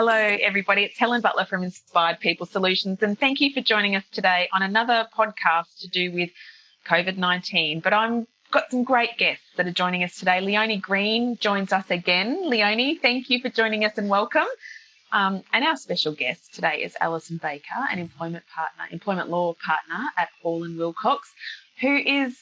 Hello, everybody. It's Helen Butler from Inspired People Solutions, and thank you for joining us today on another podcast to do with COVID-19. But I've got some great guests that are joining us today. Leonie Green joins us again. Leonie, thank you for joining us and welcome. And our special guest today is Alison Baker, an employment law partner at Hall & Wilcox, who is,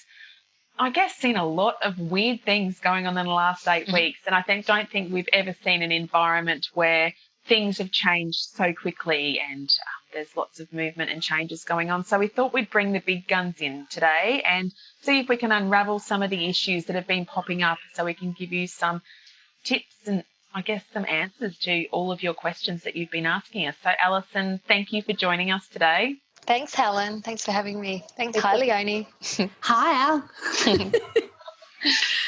I guess, seen a lot of weird things going on in the last 8 weeks. And I don't think we've ever seen an environment where things have changed so quickly and there's lots of movement and changes going on. So we thought we'd bring the big guns in today and see if we can unravel some of the issues that have been popping up so we can give you some tips and, I guess, some answers to all of your questions that you've been asking us. So, Alison, thank you for joining us today. Thanks, Helen. Thanks for having me. Thanks. Hi, Leonie. Hi, Al.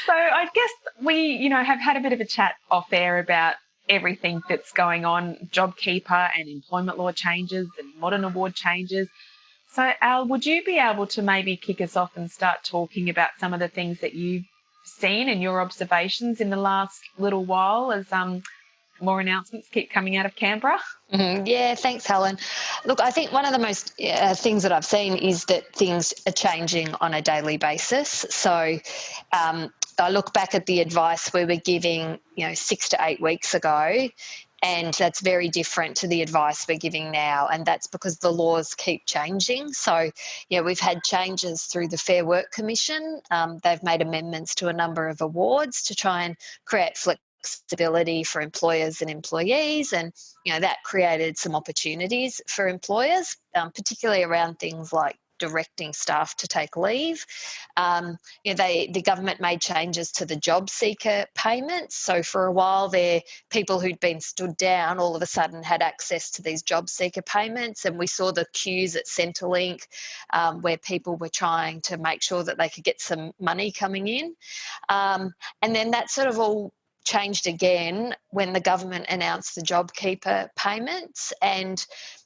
So I guess we, have had a bit of a chat off air about everything that's going on, JobKeeper and employment law changes and modern award changes. So, Al, would you be able to maybe kick us off and start talking about some of the things that you've seen and your observations in the last little while as more announcements keep coming out of Canberra? Mm-hmm. Yeah, thanks, Helen. Look, I think one of the most things that I've seen is that things are changing on a daily basis. So I look back at the advice we were giving, 6 to 8 weeks ago, and that's very different to the advice we're giving now, and that's because the laws keep changing. So, we've had changes through the Fair Work Commission. They've made amendments to a number of awards to try and create flexibility for employers and employees, and that created some opportunities for employers, particularly around things like directing staff to take leave. The government made changes to the job seeker payments. So for a while there, people who'd been stood down all of a sudden had access to these job seeker payments, and we saw the queues at Centrelink where people were trying to make sure that they could get some money coming in. And then that sort of all changed again when the government announced the JobKeeper payments, and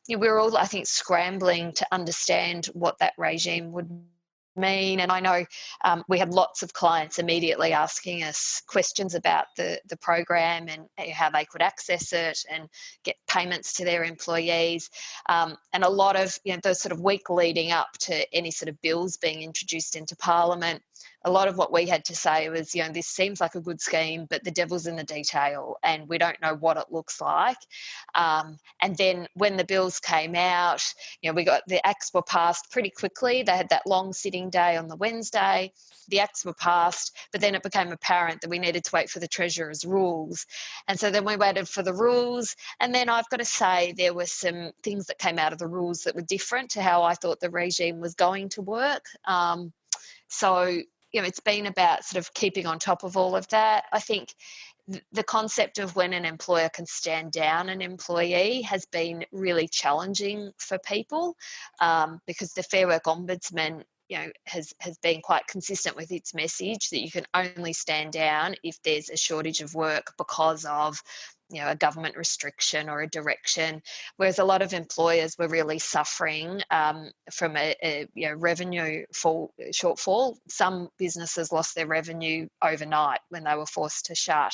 we were all, I think, scrambling to understand what that regime would mean. And I know we had lots of clients immediately asking us questions about the program and how they could access it and get payments to their employees. And a lot of, the sort of week leading up to any sort of bills being introduced into Parliament, a lot of what we had to say was, this seems like a good scheme, but the devil's in the detail and we don't know what it looks like. And then when the bills came out, the acts were passed pretty quickly. They had that long sitting day on the Wednesday. The acts were passed, but then it became apparent that we needed to wait for the Treasurer's rules. And so then we waited for the rules. And then I've got to say there were some things that came out of the rules that were different to how I thought the regime was going to work. So, it's been about sort of keeping on top of all of that. I think the concept of when an employer can stand down an employee has been really challenging for people because the Fair Work Ombudsman has been quite consistent with its message that you can only stand down if there's a shortage of work because of a government restriction or a direction, whereas a lot of employers were really suffering from a revenue shortfall. Some businesses lost their revenue overnight when they were forced to shut.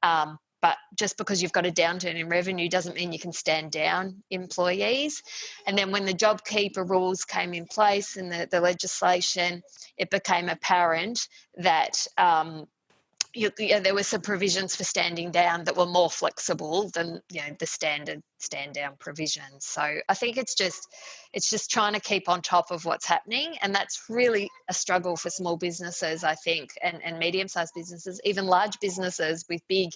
But just because you've got a downturn in revenue doesn't mean you can stand down employees. And then when the JobKeeper rules came in place and the legislation, it became apparent that there were some provisions for standing down that were more flexible than the standard stand down provisions. So I think it's just trying to keep on top of what's happening, and that's really a struggle for small businesses, I think, and medium-sized businesses, even large businesses with big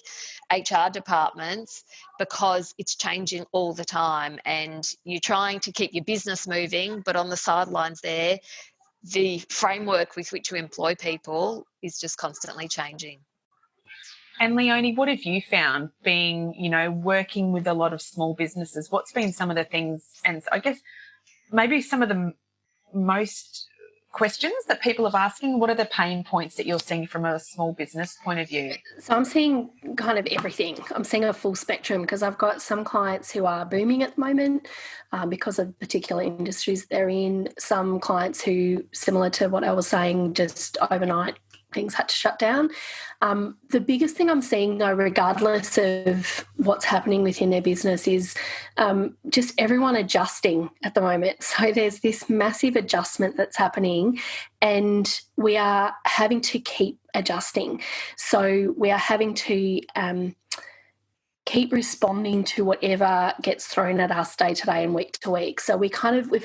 HR departments, because it's changing all the time, and you're trying to keep your business moving, but on the sidelines there, the framework with which we employ people is just constantly changing. And Leonie, what have you found being, working with a lot of small businesses? What's been some of the things, and I guess maybe some of the most questions that people are asking? What are the pain points that you're seeing from a small business point of view? So I'm seeing kind of everything. I'm seeing a full spectrum because I've got some clients who are booming at the moment because of particular industries they're in. Some clients who, similar to what I was saying, just overnight things had to shut down. The biggest thing I'm seeing, though, regardless of what's happening within their business, is just everyone adjusting at the moment. So there's this massive adjustment that's happening, and we are having to keep adjusting. So we are having to keep responding to whatever gets thrown at us day to day and week to week. So we've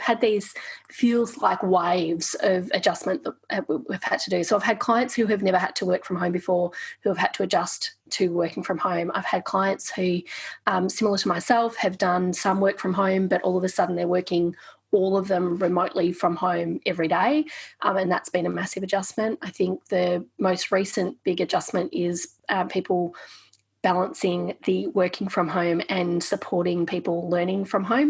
had these feels like waves of adjustment that we've had to do. So I've had clients who have never had to work from home before, who have had to adjust to working from home. I've had clients who, similar to myself, have done some work from home, but all of a sudden they're working all of them remotely from home every day. And that's been a massive adjustment. I think the most recent big adjustment is people balancing the working from home and supporting people learning from home,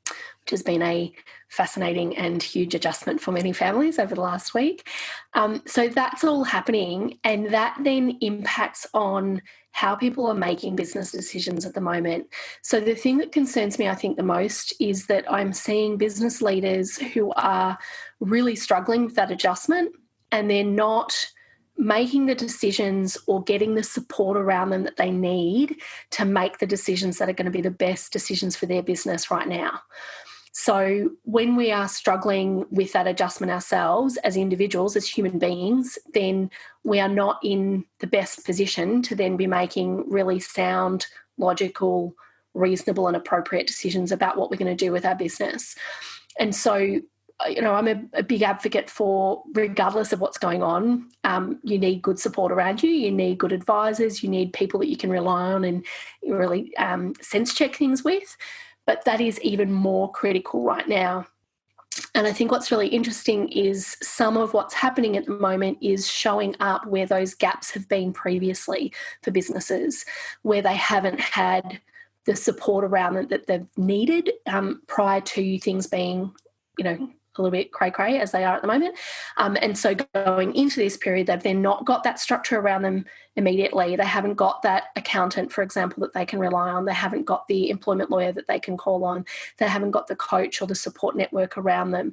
which has been a fascinating and huge adjustment for many families over the last week. So that's all happening, and that then impacts on how people are making business decisions at the moment. So the thing that concerns me, I think, the most is that I'm seeing business leaders who are really struggling with that adjustment, and they're not making the decisions or getting the support around them that they need to make the decisions that are going to be the best decisions for their business right now. So when we are struggling with that adjustment ourselves as individuals, as human beings, then we are not in the best position to then be making really sound, logical, reasonable and appropriate decisions about what we're going to do with our business. And so, I'm a big advocate for, regardless of what's going on, you need good support around you. You need good advisors. You need people that you can rely on and really sense check things with. But that is even more critical right now. And I think what's really interesting is some of what's happening at the moment is showing up where those gaps have been previously for businesses, where they haven't had the support around them that they've needed prior to things being, a little bit cray-cray as they are at the moment. And so going into this period, they've then not got that structure around them immediately. They haven't got that accountant, for example, that they can rely on. They haven't got the employment lawyer that they can call on. They haven't got the coach or the support network around them.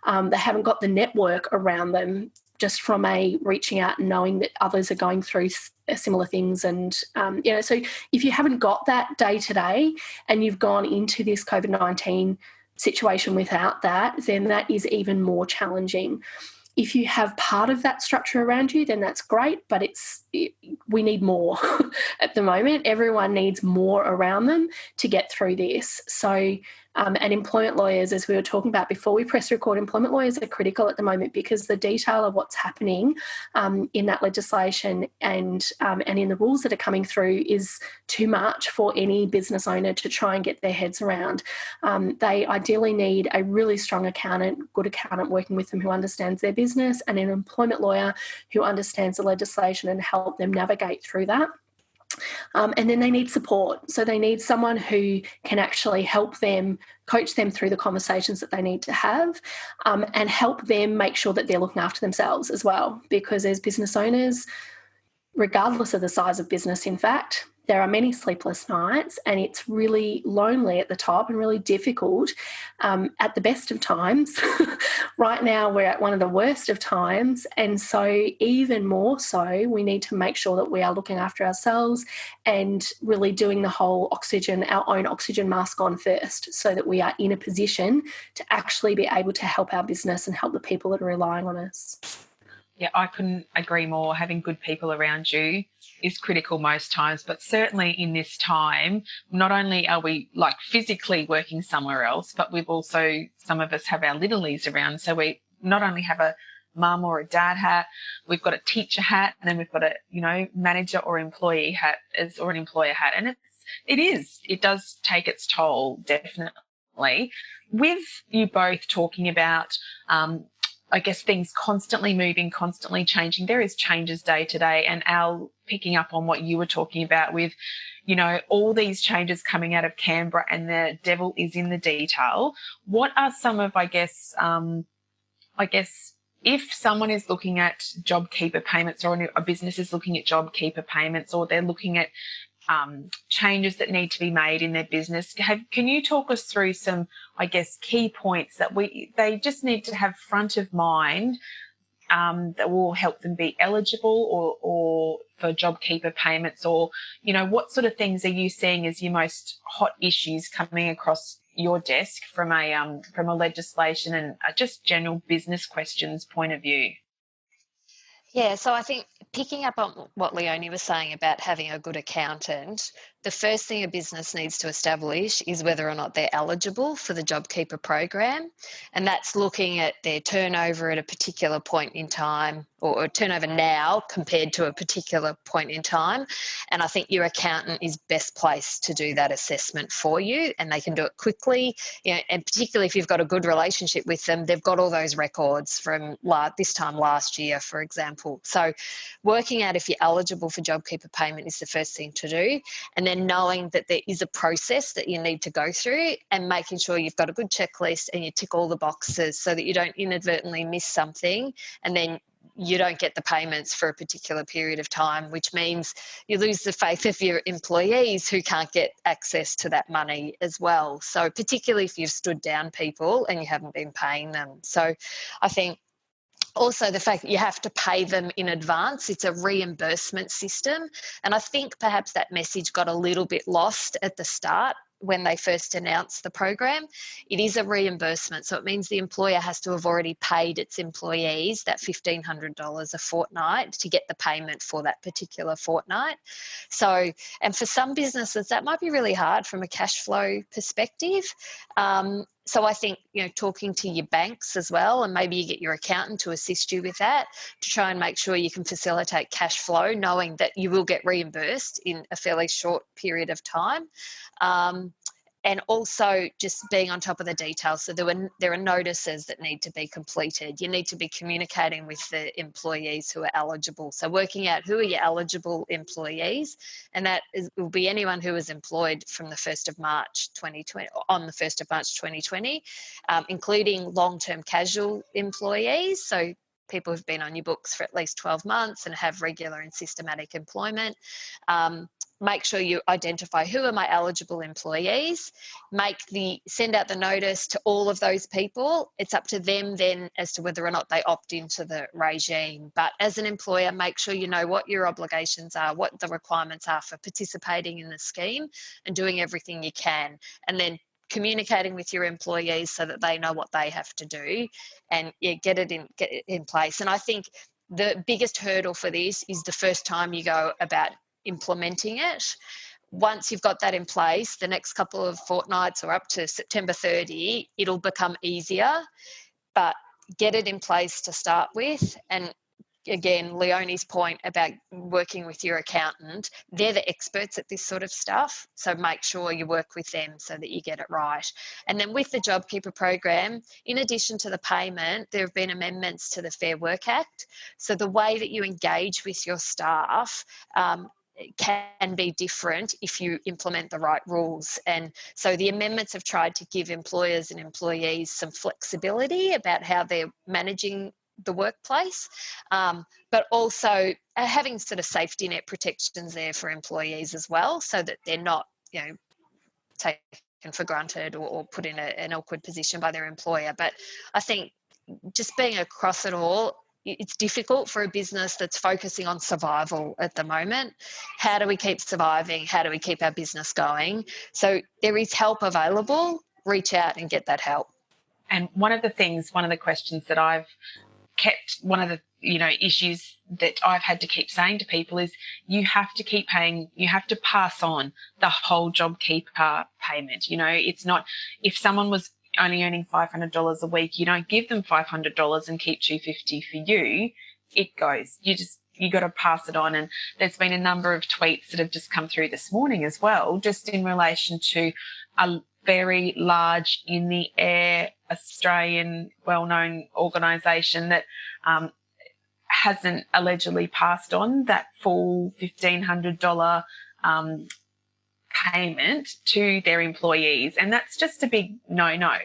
They haven't got the network around them just from a reaching out and knowing that others are going through similar things. And, so if you haven't got that day to day and you've gone into this COVID-19 situation without that, then that is even more challenging. If you have part of that structure around you, then that's great, but we need more at the moment. Everyone needs more around them to get through this. So, and employment lawyers, as we were talking about before we press record, employment lawyers are critical at the moment because the detail of what's happening in that legislation and in the rules that are coming through is too much for any business owner to try and get their heads around. They ideally need a really strong accountant, good accountant working with them who understands their business, and an employment lawyer who understands the legislation and help them navigate through that. And then they need support. So they need someone who can actually help them, coach them through the conversations that they need to have, and help them make sure that they're looking after themselves as well. Because as business owners, regardless of the size of business, in fact, there are many sleepless nights, and it's really lonely at the top and really difficult at the best of times. Right now, we're at one of the worst of times. And so even more so, we need to make sure that we are looking after ourselves and really doing the whole our own oxygen mask on first, so that we are in a position to actually be able to help our business and help the people that are relying on us. Yeah, I couldn't agree more. Having good people around you is critical most times, but certainly in this time, not only are we like physically working somewhere else, but we've also, some of us have our littlies around. So we not only have a mum or a dad hat, we've got a teacher hat, and then we've got a, manager or employee hat or an employer hat. And it does take its toll, definitely. With you both talking about, I guess, things constantly moving, constantly changing. There is changes day to day. And Al, picking up on what you were talking about with, all these changes coming out of Canberra, and the devil is in the detail. What are some of, I guess, if someone is looking at JobKeeper payments, or a business is looking at JobKeeper payments, or they're looking at changes that need to be made in their business, can you talk us through some, I guess, key points that they just need to have front of mind that will help them be eligible or for JobKeeper payments? Or, what sort of things are you seeing as your most hot issues coming across your desk from a legislation and just general business questions point of view? Yeah, so I think picking up on what Leonie was saying about having a good accountant, the first thing a business needs to establish is whether or not they're eligible for the JobKeeper program. And that's looking at their turnover at a particular point in time, or turnover now compared to a particular point in time. And I think your accountant is best placed to do that assessment for you, and they can do it quickly. And particularly if you've got a good relationship with them, they've got all those records from this time last year, for example. So working out if you're eligible for JobKeeper payment is the first thing to do. And then knowing that there is a process that you need to go through, and making sure you've got a good checklist and you tick all the boxes so that you don't inadvertently miss something and then you don't get the payments for a particular period of time, which means you lose the faith of your employees who can't get access to that money as well. So particularly if you've stood down people and you haven't been paying them. So I think also the fact that you have to pay them in advance, it's a reimbursement system. And I think perhaps that message got a little bit lost at the start when they first announced the program. It is a reimbursement, so it means the employer has to have already paid its employees that $1,500 a fortnight to get the payment for that particular fortnight. So, and for some businesses, that might be really hard from a cash flow perspective. So I think, talking to your banks as well, and maybe you get your accountant to assist you with that, to try and make sure you can facilitate cash flow, knowing that you will get reimbursed in a fairly short period of time. And also just being on top of the details. So there are notices that need to be completed. You need to be communicating with the employees who are eligible. So working out who are your eligible employees, and will be anyone who was employed from the 1st of March 2020, on the 1st of March 2020, including long-term casual employees. So people who've been on your books for at least 12 months and have regular and systematic employment. Make sure you identify who are my eligible employees, send out the notice to all of those people. It's up to them then as to whether or not they opt into the regime. But as an employer, make sure you know what your obligations are, what the requirements are for participating in the scheme, and doing everything you can. And then communicating with your employees so that they know what they have to do, and get it in place. And I think the biggest hurdle for this is the first time you go about implementing it. Once you've got that in place, the next couple of fortnights or up to September 30, it'll become easier, but get it in place to start with. And again, Leonie's point about working with your accountant, they're the experts at this sort of stuff. So make sure you work with them so that you get it right. And then with the JobKeeper program, in addition to the payment, there have been amendments to the Fair Work Act. So the way that you engage with your staff can be different if you implement the right rules. And so the amendments have tried to give employers and employees some flexibility about how they're managing the workplace, but also having sort of safety net protections there for employees as well, so that they're not, taken for granted or put in an awkward position by their employer. But I think just being across it all, it's difficult for a business that's focusing on survival at the moment. How do we keep surviving? How do we keep our business going? So there is help available. Reach out and get that help. And one of the questions that I've kept, one of the issues that I've had to keep saying to people is you have to keep paying, you have to pass on the whole JobKeeper payment. It's not, if someone was only earning $500 a week, you don't give them $500 and keep $250 for you. It goes. You got to pass it on. And there's been a number of tweets that have just come through this morning as well, just in relation to a very large in the air Australian well-known organisation that hasn't allegedly passed on that full $1,500 payment to their employees. And that's just a big no-no.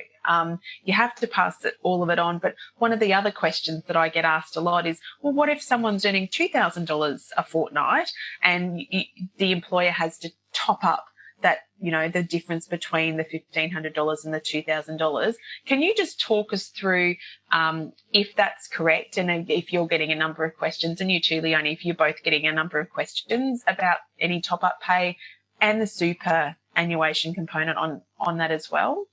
You have to pass all of it on. But one of the other questions that I get asked a lot is, well, what if someone's earning $2,000 a fortnight and the employer has to top up that, the difference between the $1,500 and the $2,000. Can you just talk us through if that's correct, and if you're getting a number of questions, and you too, Leonie, if you're both getting a number of questions about any top-up pay and the superannuation component on that as well?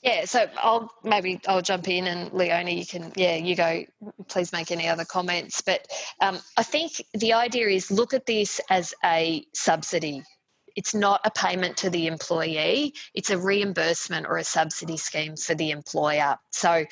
Yeah, so I'll jump in, and Leonie, you go, please make any other comments. But I think the idea is look at this as a subsidy. It's not a payment to the employee. It's a reimbursement or a subsidy scheme for the employer. So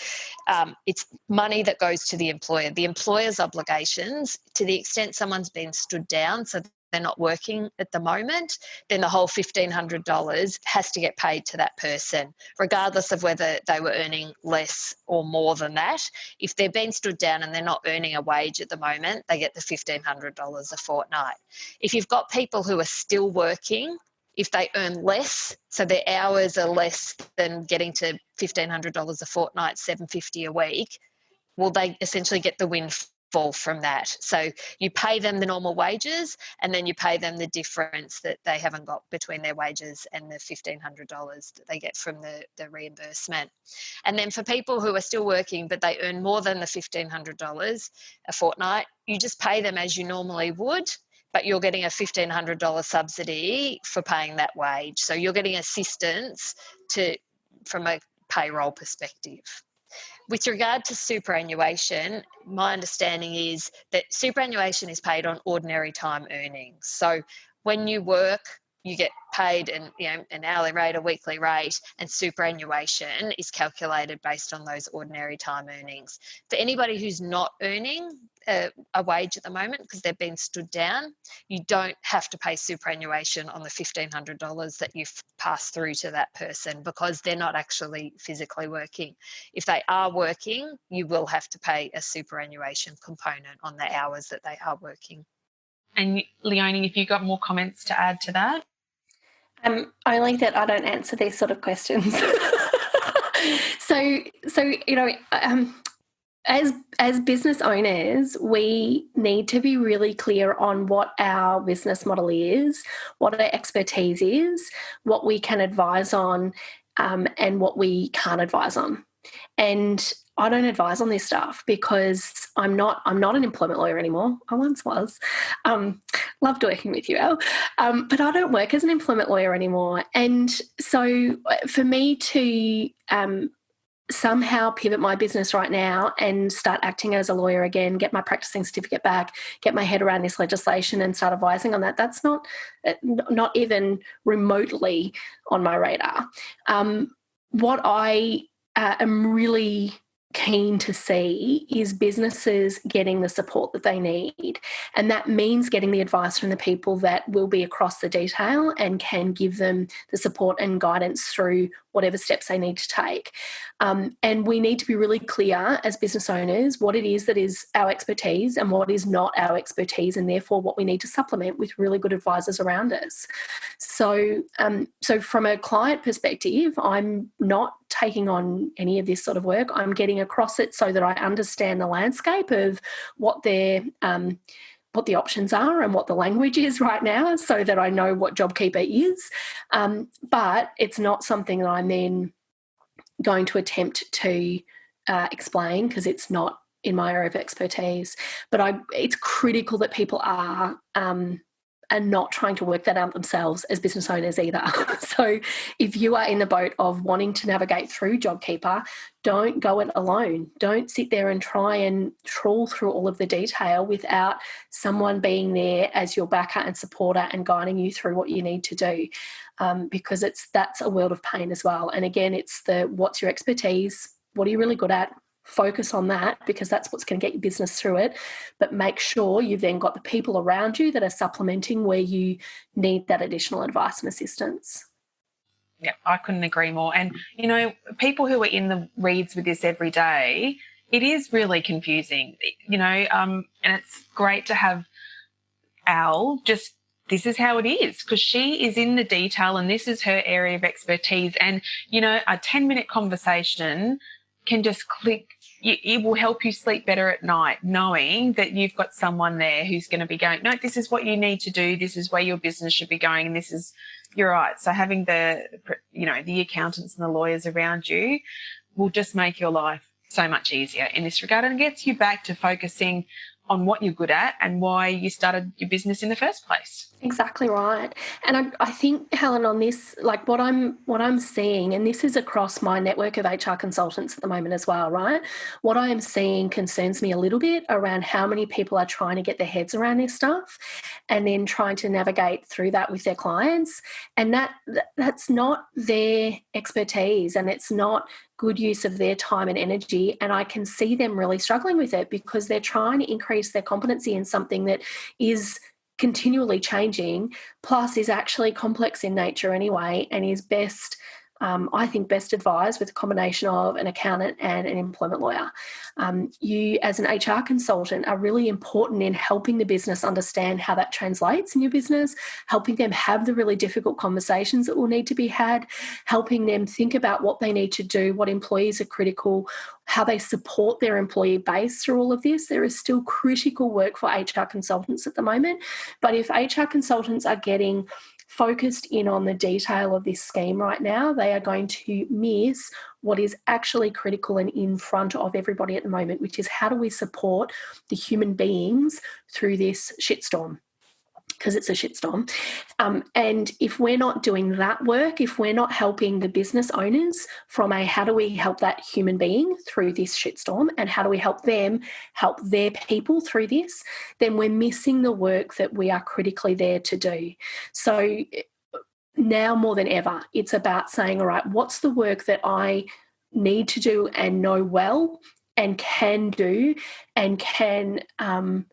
it's money that goes to the employer. The employer's obligations, to the extent someone's been stood down, so they're not working at the moment, then the whole $1,500 has to get paid to that person, regardless of whether they were earning less or more than that. If they've been stood down and they're not earning a wage at the moment, they get the $1,500 a fortnight. If you've got people who are still working, if they earn less, so their hours are less than getting to $1,500 a fortnight, $750 a week, well, they essentially get the windfall from that. So you pay them the normal wages, and then you pay them the difference that they haven't got between their wages and the $1,500 that they get from the reimbursement. And then for people who are still working but they earn more than the $1,500 a fortnight, you just pay them as you normally would, but you're getting a $1,500 subsidy for paying that wage. So you're getting assistance from a payroll perspective. With regard to superannuation, my understanding is that superannuation is paid on ordinary time earnings. So when you work, you get paid an hourly rate, a weekly rate, and superannuation is calculated based on those ordinary time earnings. For anybody who's not earning a wage at the moment because they've been stood down, you don't have to pay superannuation on the $1,500 that you've passed through to that person because they're not actually physically working. If they are working, you will have to pay a superannuation component on the hours that they are working. And Leonie, if you've got more comments to add to that? Only that I don't answer these sort of questions. So as business owners, we need to be really clear on what our business model is, what our expertise is, what we can advise on, and what we can't advise on. And I don't advise on this stuff because I'm not an employment lawyer anymore. I once was. Loved working with you, Al. But I don't work as an employment lawyer anymore. And so for me to somehow pivot my business right now and start acting as a lawyer again, get my practicing certificate back, get my head around this legislation and start advising on that, that's not even remotely on my radar. What I am really keen to see is businesses getting the support that they need. And that means getting the advice from the people that will be across the detail and can give them the support and guidance through whatever steps they need to take. And we need to be really clear as business owners what it is that is our expertise and what is not our expertise, and therefore what we need to supplement with really good advisors around us. So from a client perspective, I'm not taking on any of this sort of work. I'm getting across it so that I understand the landscape of what the options are and what the language is right now, so that I know what JobKeeper is. But it's not something that I'm then going to attempt to explain because it's not in my area of expertise. But it's critical that people are not trying to work that out themselves as business owners either. So if you are in the boat of wanting to navigate through JobKeeper, don't go it alone. Don't sit there and try and trawl through all of the detail without someone being there as your backer and supporter and guiding you through what you need to do, because that's a world of pain as well. And again, it's what's your expertise? What are you really good at? Focus on that, because that's what's going to get your business through it. But make sure you've then got the people around you that are supplementing where you need that additional advice and assistance. Yeah, I couldn't agree more. And, people who are in the weeds with this every day, it is really confusing, and it's great to have Al this is how it is, because she is in the detail and this is her area of expertise. And, a 10-minute conversation can just click it will help you sleep better at night, knowing that you've got someone there who's going to be going, no, this is what you need to do, this is where your business should be going, and this is, you're right. So having the accountants and the lawyers around you will just make your life so much easier in this regard, and gets you back to focusing on what you're good at and why you started your business in the first place. Exactly right. And I think, Helen, on this, like what I'm seeing, and this is across my network of HR consultants at the moment as well, right? What I am seeing concerns me a little bit around how many people are trying to get their heads around this stuff and then trying to navigate through that with their clients. And that's not their expertise, and it's not good use of their time and energy. And I can see them really struggling with it because they're trying to increase their competency in something that is continually changing, plus is actually complex in nature anyway, and is best, I think, best advised with a combination of an accountant and an employment lawyer. You, as an HR consultant, are really important in helping the business understand how that translates in your business, helping them have the really difficult conversations that will need to be had, helping them think about what they need to do, what employees are critical, how they support their employee base through all of this. There is still critical work for HR consultants at the moment. But if HR consultants are getting focused in on the detail of this scheme right now, they are going to miss what is actually critical and in front of everybody at the moment, which is how do we support the human beings through this shitstorm? Because it's a shitstorm. And if we're not doing that work, if we're not helping the business owners from a how do we help that human being through this shitstorm and how do we help them help their people through this, then we're missing the work that we are critically there to do. So now more than ever, it's about saying, all right, what's the work that I need to do and know well and can do and can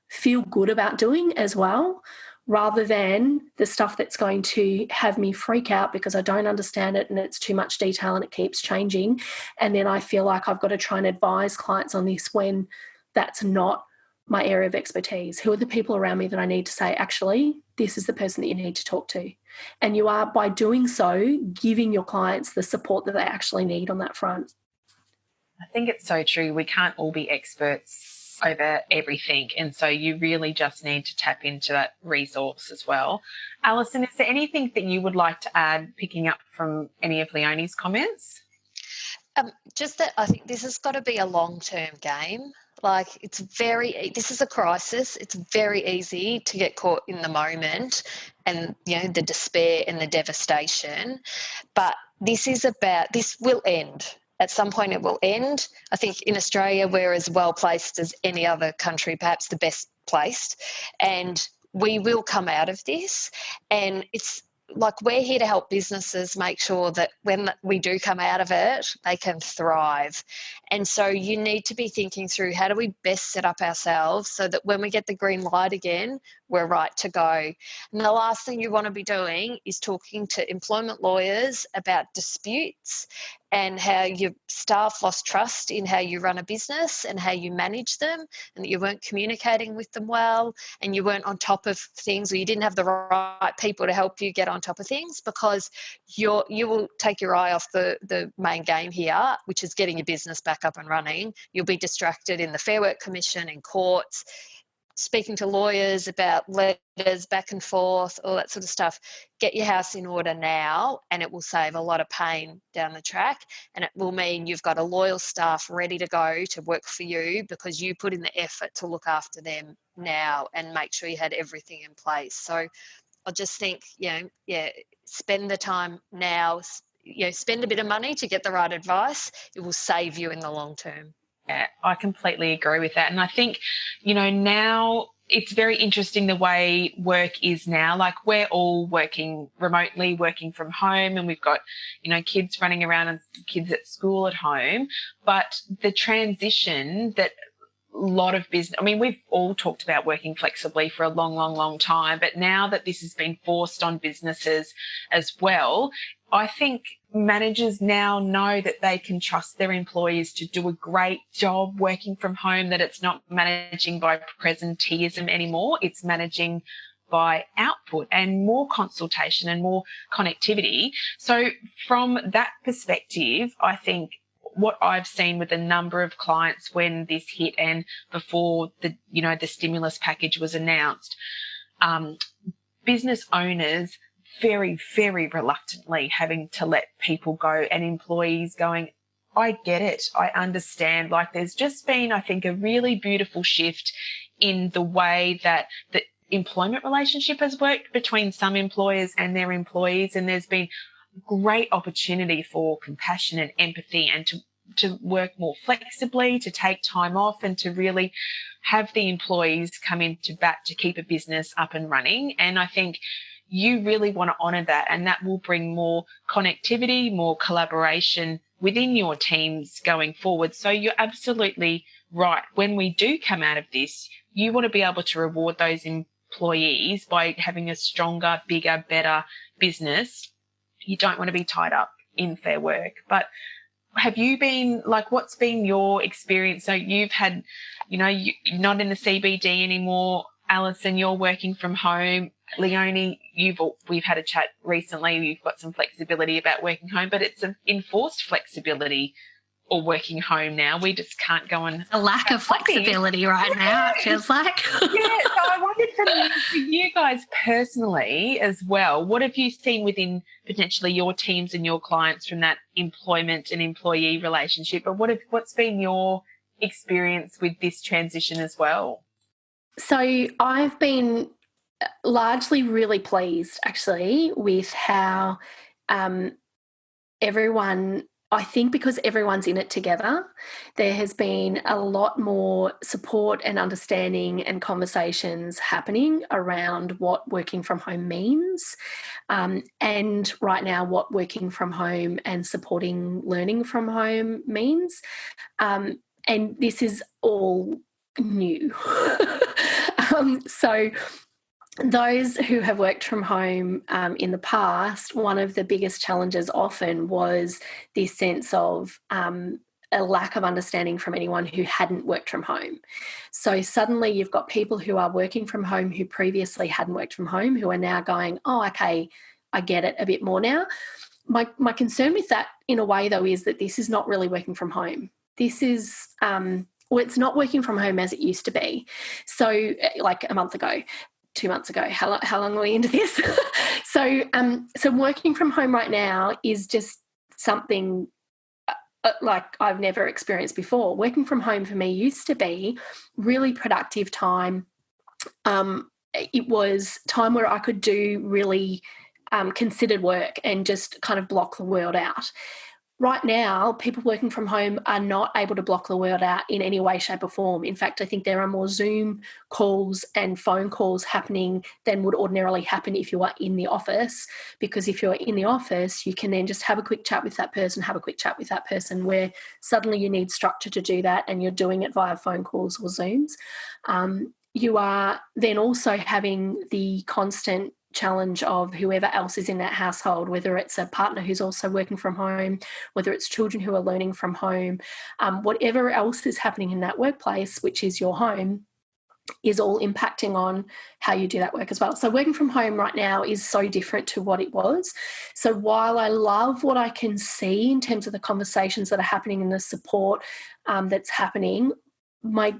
feel good about doing as well, rather than the stuff that's going to have me freak out because I don't understand it and it's too much detail and it keeps changing. And then I feel like I've got to try and advise clients on this when that's not my area of expertise. Who are the people around me that I need to say, actually, this is the person that you need to talk to? And you are, by doing so, giving your clients the support that they actually need on that front. I think it's so true. We can't all be experts over everything, and so you really just need to tap into that resource as well. Alison, is there anything that you would like to add, picking up from any of Leonie's comments? Just that I think this has got to be a long-term game. Like, this is a crisis. It's very easy to get caught in the moment and, the despair and the devastation. But this will end. At some point it will end. I think in Australia we're as well placed as any other country, perhaps the best placed, and we will come out of this. And it's like we're here to help businesses make sure that when we do come out of it, they can thrive. And so you need to be thinking through how do we best set up ourselves so that when we get the green light again, we're right to go. And the last thing you want to be doing is talking to employment lawyers about disputes and how your staff lost trust in how you run a business and how you manage them, and that you weren't communicating with them well, and you weren't on top of things, or you didn't have the right people to help you get on top of things, because you will take your eye off the main game here, which is getting your business back up and running. You'll be distracted in the Fair Work Commission, in courts, speaking to lawyers about letters back and forth, all that sort of stuff. Get your house in order now, and it will save a lot of pain down the track, and it will mean you've got a loyal staff ready to go to work for you because you put in the effort to look after them now and make sure you had everything in place. So I just think, spend the time now, spend a bit of money to get the right advice. It will save you in the long term. Yeah, I completely agree with that. And I think, now it's very interesting the way work is now. Like, we're all working remotely, working from home, and we've got, kids running around and kids at school at home. But the transition that a lot of business, we've all talked about working flexibly for a long, long, long time, but now that this has been forced on businesses as well, I think managers now know that they can trust their employees to do a great job working from home, that it's not managing by presenteeism anymore. It's managing by output and more consultation and more connectivity. So from that perspective, I think what I've seen with a number of clients when this hit and before the stimulus package was announced, business owners very, very reluctantly having to let people go, and employees going, I get it. I understand. Like, there's just been, I think, a really beautiful shift in the way that the employment relationship has worked between some employers and their employees. And there's been great opportunity for compassion and empathy, and to work more flexibly, to take time off, and to really have the employees come into bat to keep a business up and running. And I think you really want to honour that, and that will bring more connectivity, more collaboration within your teams going forward. So you're absolutely right. When we do come out of this, you want to be able to reward those employees by having a stronger, bigger, better business. You don't want to be tied up in Fair Work. But have you been, like, what's been your experience? So you've had, you're not in the CBD anymore. Alison, you're working from home. Leonie, we've had a chat recently. You've got some flexibility about working home, but it's an enforced flexibility or working home now. We just can't go on. A lack of flexibility right now, it feels like. So I wondered for you guys personally as well, what have you seen within potentially your teams and your clients from that employment and employee relationship? But what's been your experience with this transition as well? So I've been largely really pleased, actually, with how everyone, I think because everyone's in it together, there has been a lot more support and understanding and conversations happening around what working from home means, and right now what working from home and supporting learning from home means. And this is all new. So those who have worked from home in the past, one of the biggest challenges often was this sense of a lack of understanding from anyone who hadn't worked from home. So suddenly you've got people who are working from home who previously hadn't worked from home, who are now going, oh, okay, I get it a bit more now. My concern with that, in a way, though, is that this is not really working from home. This is... it's not working from home as it used to be. So like a month ago, 2 months ago, how long are we into this? So working from home right now is just something like I've never experienced before. Working from home for me used to be really productive time. It was time where I could do really considered work and just kind of block the world out. Right now, people working from home are not able to block the world out in any way, shape or form. In fact, I think there are more Zoom calls and phone calls happening than would ordinarily happen if you are in the office, because if you're in the office, you can then just have a quick chat with that person, where suddenly you need structure to do that and you're doing it via phone calls or Zooms. You are then also having the constant challenge of whoever else is in that household, whether it's a partner who's also working from home, whether it's children who are learning from home, whatever else is happening in that workplace, which is your home, is all impacting on how you do that work as well. So working from home right now is so different to what it was. So while I love what I can see in terms of the conversations that are happening and the support that's happening, my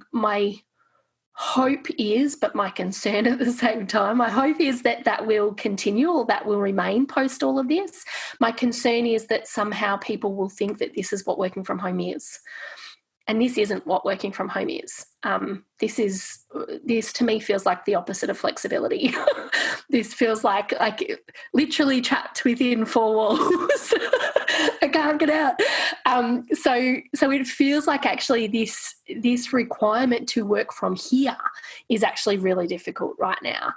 hope is, but my concern at the same time, my hope is that will continue, or that will remain post all of this. My concern is that somehow people will think that this is what working from home is. And this isn't what working from home is. This to me feels like the opposite of flexibility. This feels like literally trapped within four walls. I can't get out. So it feels like actually this requirement to work from here is actually really difficult right now.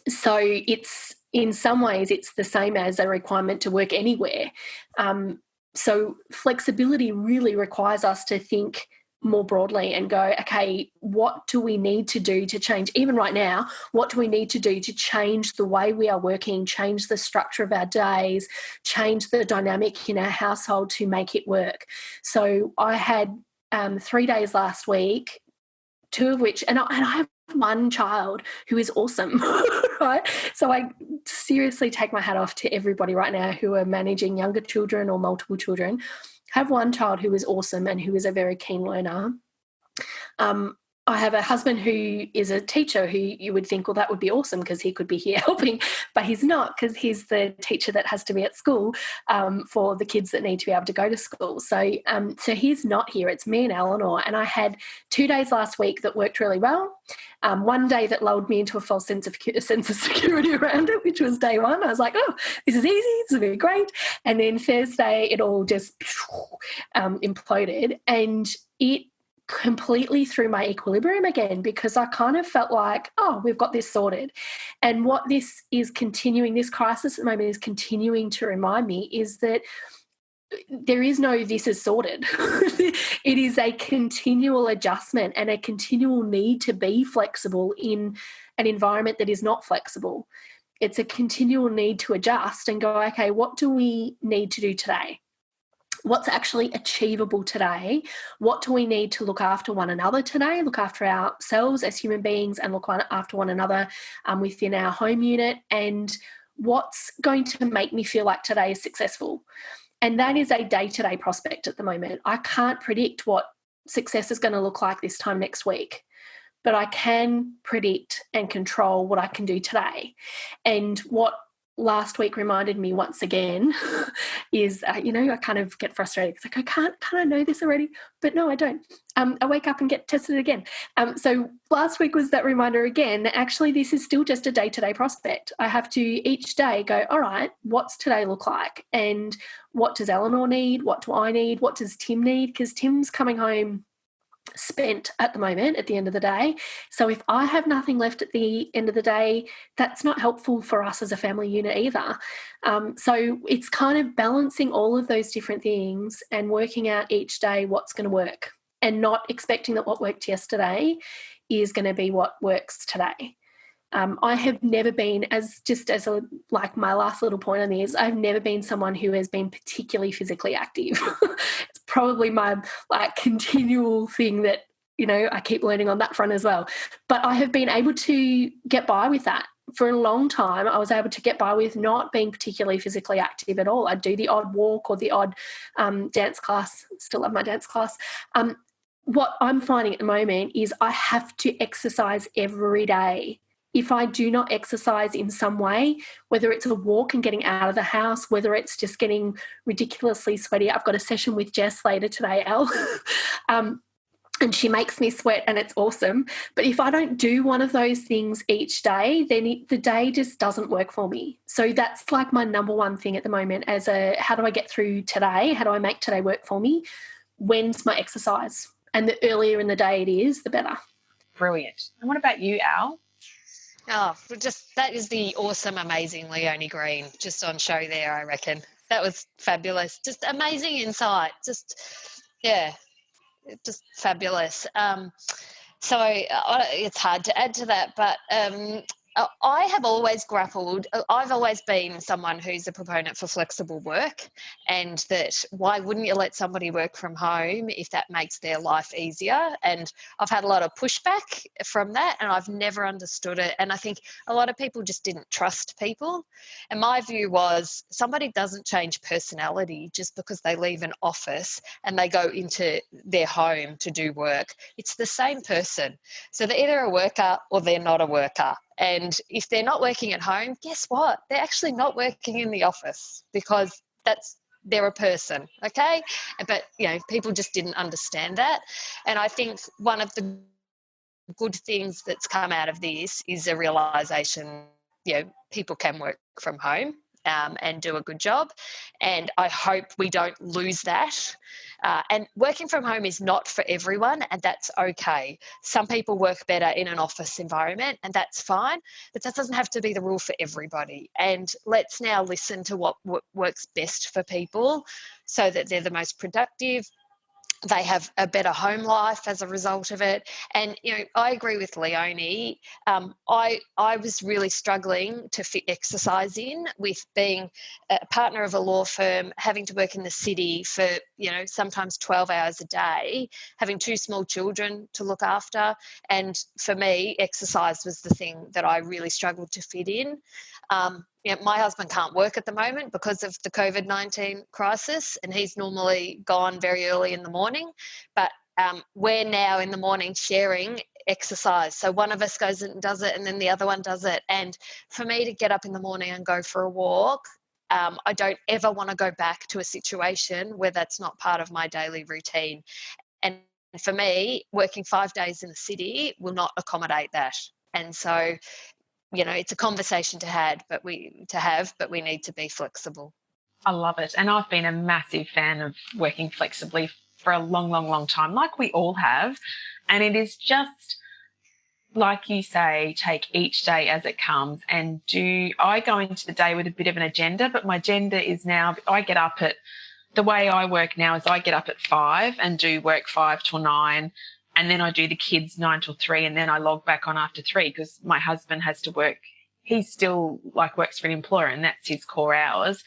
So it's, in some ways, it's the same as a requirement to work anywhere. So flexibility really requires us to think more broadly and go, okay, what do we need to do to change? Even right now, what do we need to do to change the way we are working, change the structure of our days, change the dynamic in our household to make it work? So I had 3 days last week, 2 of which, and I have one child who is awesome, right? So I seriously take my hat off to everybody right now who are managing younger children or multiple children. I have one child who is awesome and who is a very keen learner. I have a husband who is a teacher who you would think, well, that would be awesome because he could be here helping, but he's not, because he's the teacher that has to be at school for the kids that need to be able to go to school. So he's not here. It's me and Eleanor. And I had 2 days last week that worked really well. One day that lulled me into a false sense of security around it, which was day one. I was like, oh, this is easy. This will be great. And then Thursday, it all just imploded. And it completely threw my equilibrium again, because I kind of felt like, oh, we've got this sorted. And what this crisis at the moment is continuing to remind me is that there is no this is sorted. It is a continual adjustment and a continual need to be flexible in an environment that is not flexible. It's a continual need to adjust and go, okay, what do we need to do today? What's actually achievable today? What do we need to look after one another today, look after ourselves as human beings, and look after one another within our home unit? And what's going to make me feel like today is successful? And that is a day-to-day prospect at the moment. I can't predict what success is going to look like this time next week, but I can predict and control what I can do today. And what last week reminded me once again is, I kind of get frustrated because can't I know this already? But no, I don't. I wake up and get tested again. So last week was that reminder again that actually this is still just a day-to-day prospect. I have to each day go, all right, what's today look like? And what does Eleanor need? What do I need? What does Tim need? Because Tim's coming home spent at the moment at the end of the day. So if I have nothing left at the end of the day, that's not helpful for us as a family unit either. So it's kind of balancing all of those different things and working out each day what's going to work, and not expecting that what worked yesterday is going to be what works today. I have never been, my last little point on this, I've never been someone who has been particularly physically active. It's probably my continual thing that, I keep learning on that front as well. But I have been able to get by with that. For a long time, I was able to get by with not being particularly physically active at all. I'd do the odd walk or the odd dance class. Still love my dance class. What I'm finding at the moment is I have to exercise every day. If I do not exercise in some way, whether it's a walk and getting out of the house, whether it's just getting ridiculously sweaty. I've got a session with Jess later today, Elle, and she makes me sweat and it's awesome. But if I don't do one of those things each day, then the day just doesn't work for me. So that's like my number one thing at the moment how do I get through today? How do I make today work for me? When's my exercise? And the earlier in the day it is, the better. Brilliant. And what about you, Al? Oh, that is the awesome, amazing Leonie Green just on show there, I reckon. That was fabulous. Just amazing insight. Just fabulous. So it's hard to add to that, but I have always I've always been someone who's a proponent for flexible work, and that why wouldn't you let somebody work from home if that makes their life easier? And I've had a lot of pushback from that, and I've never understood it. And I think a lot of people just didn't trust people. And my view was somebody doesn't change personality just because they leave an office and they go into their home to do work. It's the same person. So they're either a worker or they're not a worker. And if they're not working at home, guess what? They're actually not working in the office, because they're a person, okay? But, people just didn't understand that. And I think one of the good things that's come out of this is a realisation, people can work from home and do a good job. And I hope we don't lose that. And working from home is not for everyone, and that's okay. Some people work better in an office environment, and that's fine, but that doesn't have to be the rule for everybody. And let's now listen to what works best for people so that they're the most productive They have a better home life as a result of it. And, I agree with Leonie. I was really struggling to fit exercise in with being a partner of a law firm, having to work in the city for, sometimes 12 hours a day, having 2 small children to look after. And for me, exercise was the thing that I really struggled to fit in. My husband can't work at the moment because of the COVID-19 crisis, and he's normally gone very early in the morning. But we're now in the morning sharing exercise. So one of us goes and does it, and then the other one does it. And for me to get up in the morning and go for a walk, I don't ever want to go back to a situation where that's not part of my daily routine. And for me, working 5 days in the city will not accommodate that. And so, it's a conversation to have, but we need to be flexible. I love it. And I've been a massive fan of working flexibly for a long, long, long time, like we all have. And it is just, like you say, take each day as it comes and I go into the day with a bit of an agenda, but my agenda is now, the way I work now is I get up at 5 and do work 5 till 9. And then I do the kids 9 till 3, and then I log back on after 3 because my husband has to work. He still works for an employer, and that's his core hours.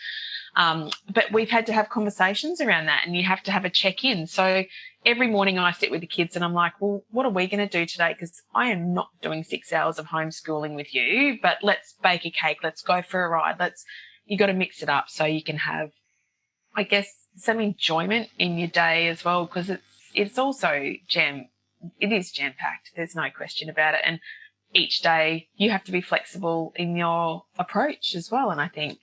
But we've had to have conversations around that, and you have to have a check-in. So every morning I sit with the kids and I'm like, well, what are we going to do today? Because I am not doing 6 hours of homeschooling with you, but let's bake a cake. Let's go for a ride. You got to mix it up so you can have, I guess, some enjoyment in your day as well, because it's also it is jam-packed. There's no question about it. And each day you have to be flexible in your approach as well. And I think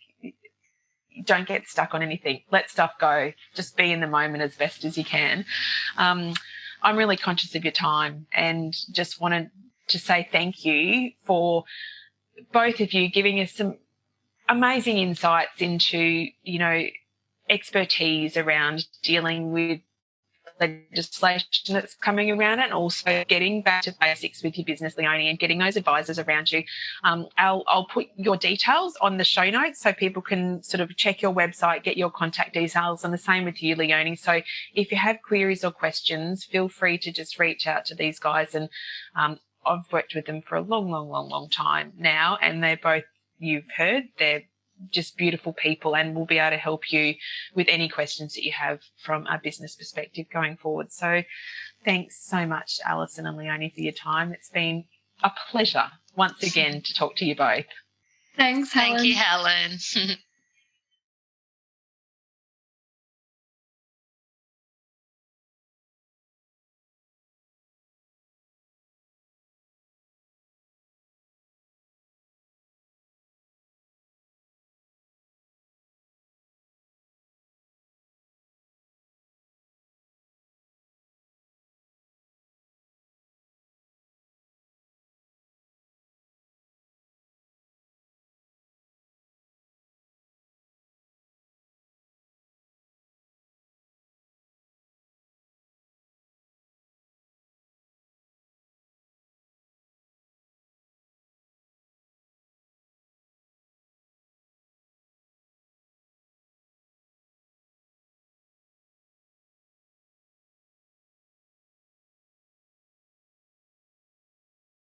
don't get stuck on anything. Let stuff go. Just be in the moment as best as you can. I'm really conscious of your time and just wanted to say thank you for both of you giving us some amazing insights into, expertise around dealing with legislation that's coming around it, and also getting back to basics with your business, Leonie, and getting those advisors around you. I'll put your details on the show notes so people can sort of check your website, get your contact details, and the same with you, Leonie. So if you have queries or questions, feel free to just reach out to these guys. And I've worked with them for a long, long, long, long time now, and they're both, you've heard, they're just beautiful people and will be able to help you with any questions that you have from a business perspective going forward. So thanks so much, Alison and Leonie, for your time. It's been a pleasure once again to talk to you both. Thanks, Helen. Thank you, Helen.